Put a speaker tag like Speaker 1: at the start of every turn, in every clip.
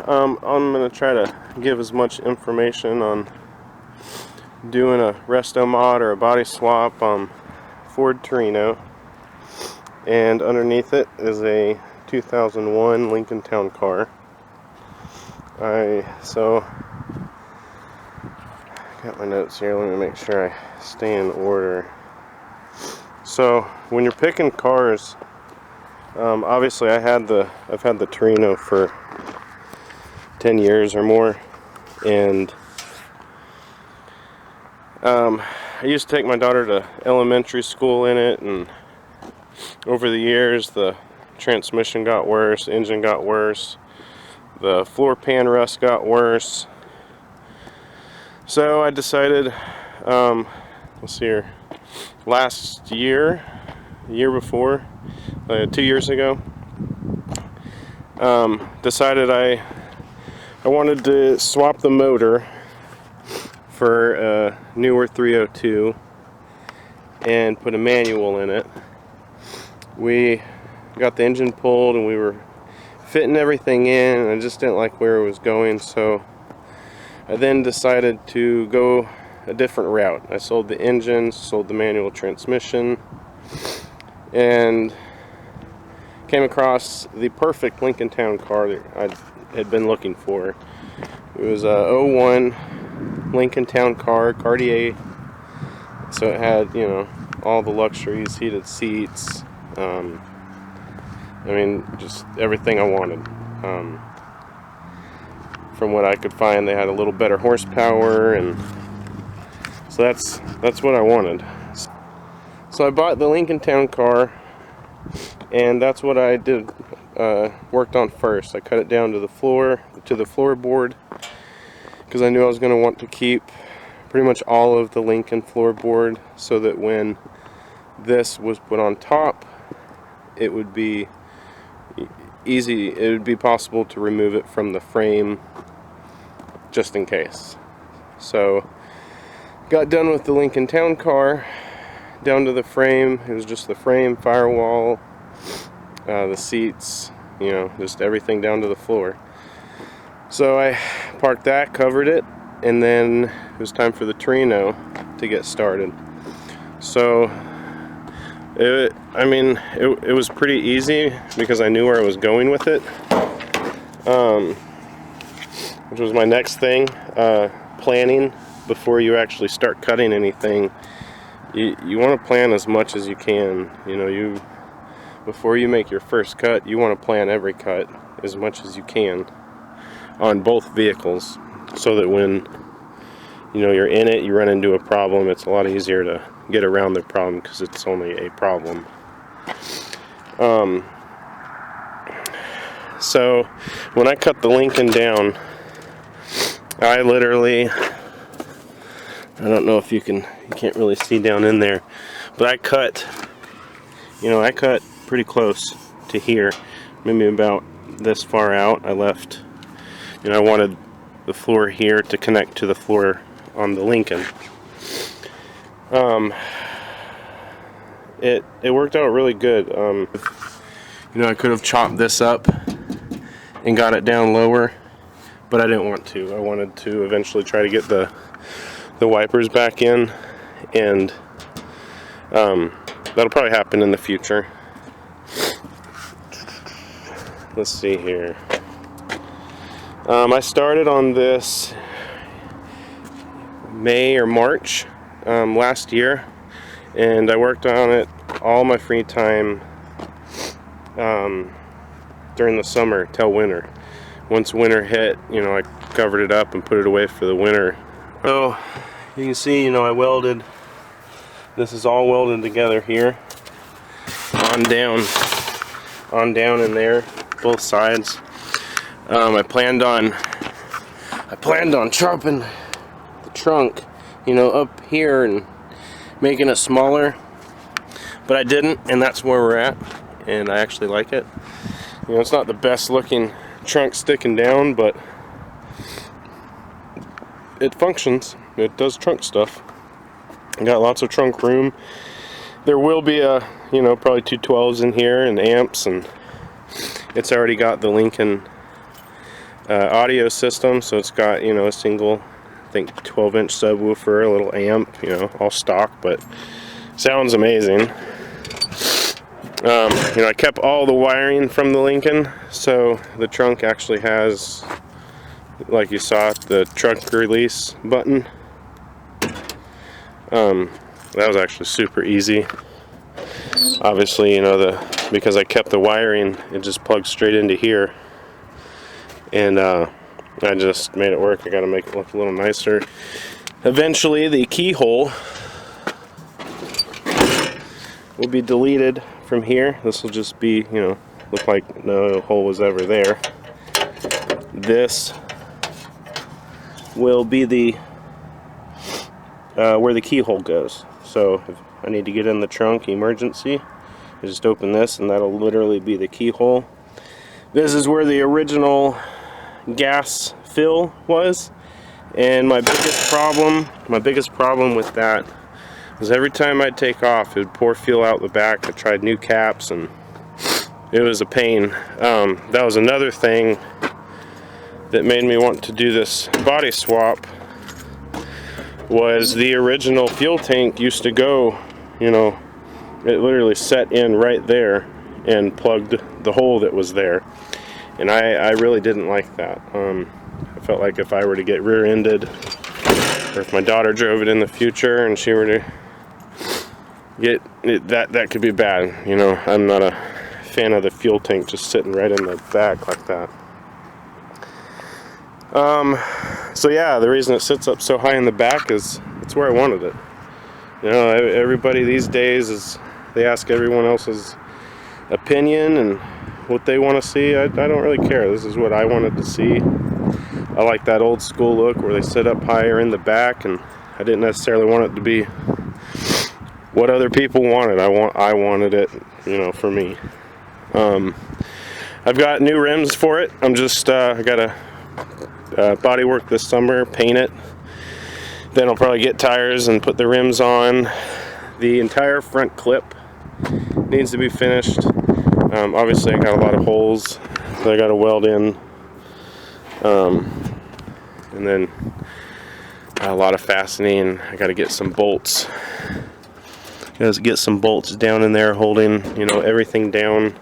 Speaker 1: I'm going to try to give as much information on doing a RestoMod or a body swap on Ford Torino, and underneath it is a 2001 Lincoln Town Car. So got my notes here. Let me make sure I stay in order. So when you're picking cars, obviously I've had the Torino for 10 years or more, and I used to take my daughter to elementary school in it, and over the years the transmission got worse, the engine got worse, the floor pan rust got worse. So I decided, let's see here, last year, before, 2 years ago, decided I wanted to swap the motor for a newer 302 and put a manual in it. We got the engine pulled and we were fitting everything in, and I just didn't like where it was going, so I then decided to go a different route. I sold the engine, sold the manual transmission, and came across the perfect Lincoln Town car that I had been looking for. It was a 01 Lincoln Town car, Cartier, so it had, you know, all the luxuries, heated seats, I mean, just everything I wanted. From what I could find, they had a little better horsepower, and so that's what I wanted. So I bought the Lincoln Town car, and that's what I did. Worked on first. I cut it down to the floorboard, because I knew I was going to want to keep pretty much all of the Lincoln floorboard, so that when this was put on top, it would be easy. It would be possible to remove it from the frame, just in case. So got done with the Lincoln Town car, down to the frame. It was just the frame, firewall, the seats, you know, just everything down to the floor. So I parked that, covered it, and then it was time for the Torino to get started. So it was pretty easy because I knew where I was going with it, which was my next thing. Planning before you actually start cutting anything. You want to plan as much as you can. You know, before you make your first cut, you want to plan every cut as much as you can on both vehicles, so that when, you know, you're in it, you run into a problem, it's a lot easier to get around the problem because it's only a problem. So when I cut the Lincoln down, I literally, I don't know if you can't really see down in there, but I cut pretty close to here, maybe about this far out. I left, you know, I wanted the floor here to connect to the floor on the Lincoln. It worked out really good. You know, I could have chopped this up and got it down lower, but I didn't want to. I wanted to eventually try to get the wipers back in, and that'll probably happen in the future. Let's see here. I started on this May or March last year, and I worked on it all my free time during the summer till winter. Once winter hit, you know, I covered it up and put it away for the winter. So you can see, you know, I welded. This is all welded together here, on down in there, both sides. I planned on chopping the trunk, you know, up here and making it smaller, but I didn't, and that's where we're at, and I actually like it. You know, it's not the best looking trunk sticking down, but it functions. It does trunk stuff. I got lots of trunk room. There will be probably two 12s in here and amps, and it's already got the Lincoln audio system. So it's got, you know, a single, I think 12-inch subwoofer, a little amp, you know, all stock, but sounds amazing. You know, I kept all the wiring from the Lincoln, so the trunk actually has, like you saw, the trunk release button. That was actually super easy. Obviously, you know, because I kept the wiring, it just plugs straight into here, and I just made it work. I got to make it look a little nicer. Eventually, the keyhole will be deleted from here. This will just be, you know, look like no hole was ever there. This will be the where the keyhole goes. So if I need to get in the trunk emergency, I just open this and that'll literally be the keyhole. This is where the original gas fill was, and my biggest problem with that was every time I'd take off, it would pour fuel out the back. I tried new caps and it was a pain. That was another thing that made me want to do this body swap, was the original fuel tank used to go, you know, it literally set in right there and plugged the hole that was there, and I really didn't like that. I felt like if I were to get rear-ended, or if my daughter drove it in the future and she were to get it, that could be bad. You know, I'm not a fan of the fuel tank just sitting right in the back like that. So yeah, the reason it sits up so high in the back is it's where I wanted it. You know, everybody these days they ask everyone else's opinion and what they want to see. I don't really care. This is what I wanted to see. I like that old school look where they sit up higher in the back, and I didn't necessarily want it to be what other people wanted. I wanted it, you know, for me. I've got new rims for it. I'm just I gotta body work this summer, paint it. Then I'll probably get tires and put the rims on. The entire front clip needs to be finished. Obviously I got a lot of holes that I got to weld in, and then a lot of fastening. I got to get some bolts. Got to get some bolts down in there holding, you know, everything down.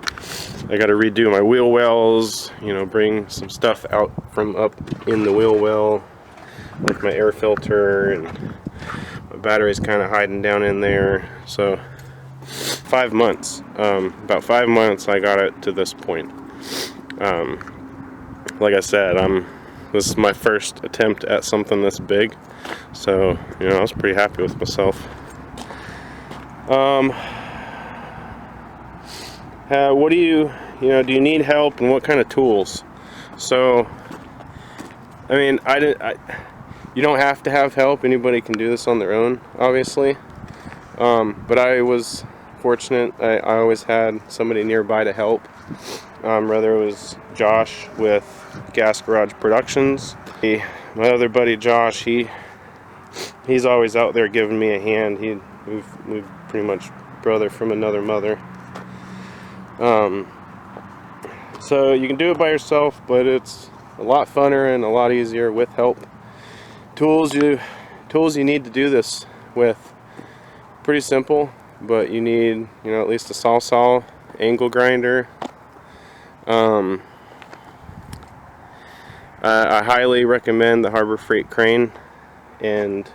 Speaker 1: I got to redo my wheel wells, you know, bring some stuff out from up in the wheel well, like my air filter, and my battery's kind of hiding down in there. So 5 months, about 5 months I got it to this point. Like I said, this is my first attempt at something this big, so, you know, I was pretty happy with myself. What do you do you need help, and what kind of tools? So, I mean, you don't have to have help. Anybody can do this on their own, obviously. But I was fortunate. I always had somebody nearby to help. Whether it was Josh with Gas Garage Productions, my other buddy Josh, he's always out there giving me a hand. We've pretty much brother from another mother. So you can do it by yourself, but it's a lot funner and a lot easier with help. Tools you need to do this with, pretty simple, but you need, you know, at least a saw, angle grinder. I highly recommend the Harbor Freight crane and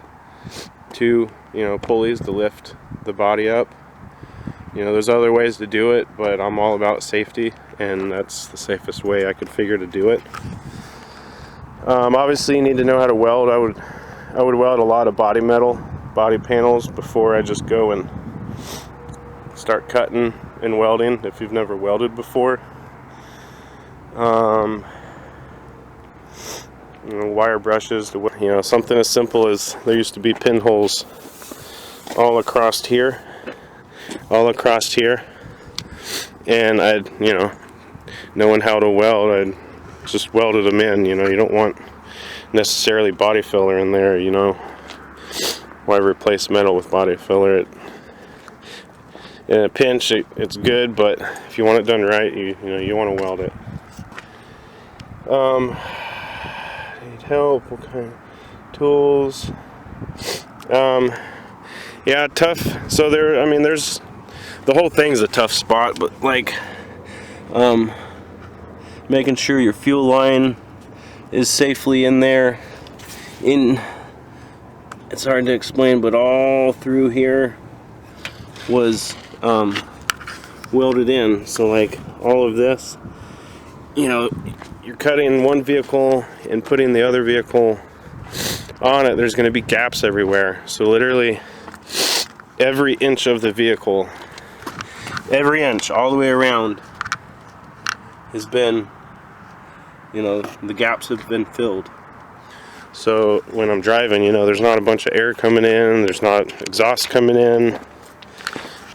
Speaker 1: 2, you know, pulleys to lift the body up. You know, there's other ways to do it, but I'm all about safety, and that's the safest way I could figure to do it. Obviously you need to know how to weld. I would weld a lot of body panels before I just go and start cutting and welding, if you've never welded before. You know, wire brushes, you know, something as simple as, there used to be pinholes all across here, and I'd, you know, knowing how to weld, I'd just welded them in. You know, you don't want necessarily body filler in there, you know. Why replace metal with body filler? In a pinch, it's good, but if you want it done right, you know, you want to weld it. Need help? What kind of tools? Yeah, tough. So there, I mean, there's, the whole thing's a tough spot, but like, making sure your fuel line is safely in there. It's hard to explain, but all through here was welded in. So like all of this, you know, you're cutting one vehicle and putting the other vehicle on it, there's going to be gaps everywhere. So literally every inch of the vehicle, every inch all the way around has been, you know, the gaps have been filled. So when I'm driving, you know, there's not a bunch of air coming in, there's not exhaust coming in.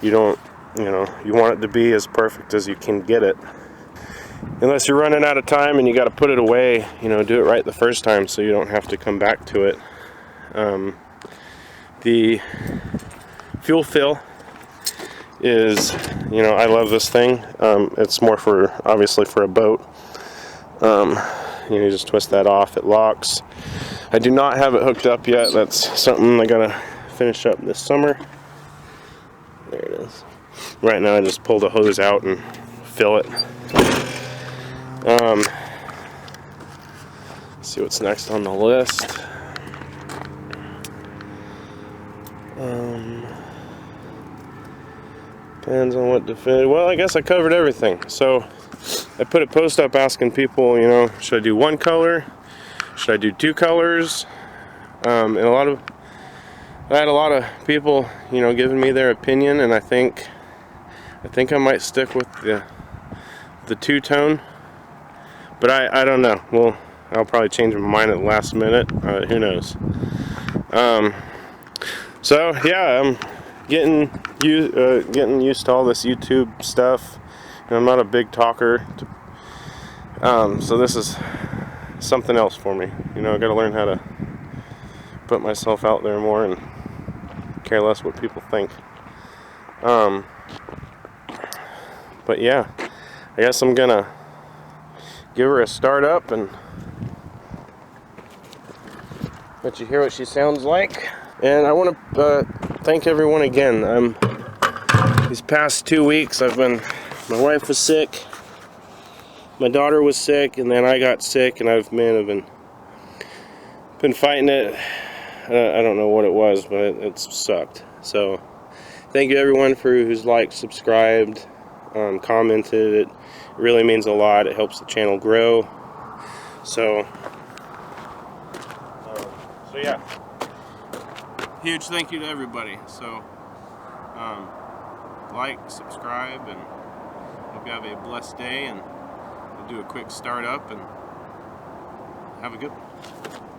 Speaker 1: You don't, you know, you want it to be as perfect as you can get it. Unless you're running out of time and you got to put it away, you know, do it right the first time so you don't have to come back to it. The fuel fill is, you know, I love this thing. It's more for, obviously for a boat. You just twist that off, it locks. I do not have it hooked up yet. That's something I gotta finish up this summer. There it is. Right now I just pull the hose out and fill it. Let's see what's next on the list. Depends on what to fit. Well, I guess I covered everything. So I put a post up asking people, you know, should I do one color? Should I do two colors? And I had a lot of people, you know, giving me their opinion, and I think I might stick with the two-tone. But I don't know. Well, I'll probably change my mind at the last minute. Who knows? So yeah, I'm getting used to all this YouTube stuff. And I'm not a big talker, so this is something else for me. You know, I got to learn how to put myself out there more and care less what people think. But yeah, I guess I'm gonna give her a start up and let you hear what she sounds like. And I want to thank everyone again. These past 2 weeks my wife was sick, my daughter was sick, and then I got sick, and I've been fighting it. I don't know what it was, but it's sucked. So thank you everyone who's liked, subscribed, commented. It really means a lot. It helps the channel grow. So yeah, huge thank you to everybody. So like, subscribe, and hope you have a blessed day, and we'll do a quick start up and have a good one.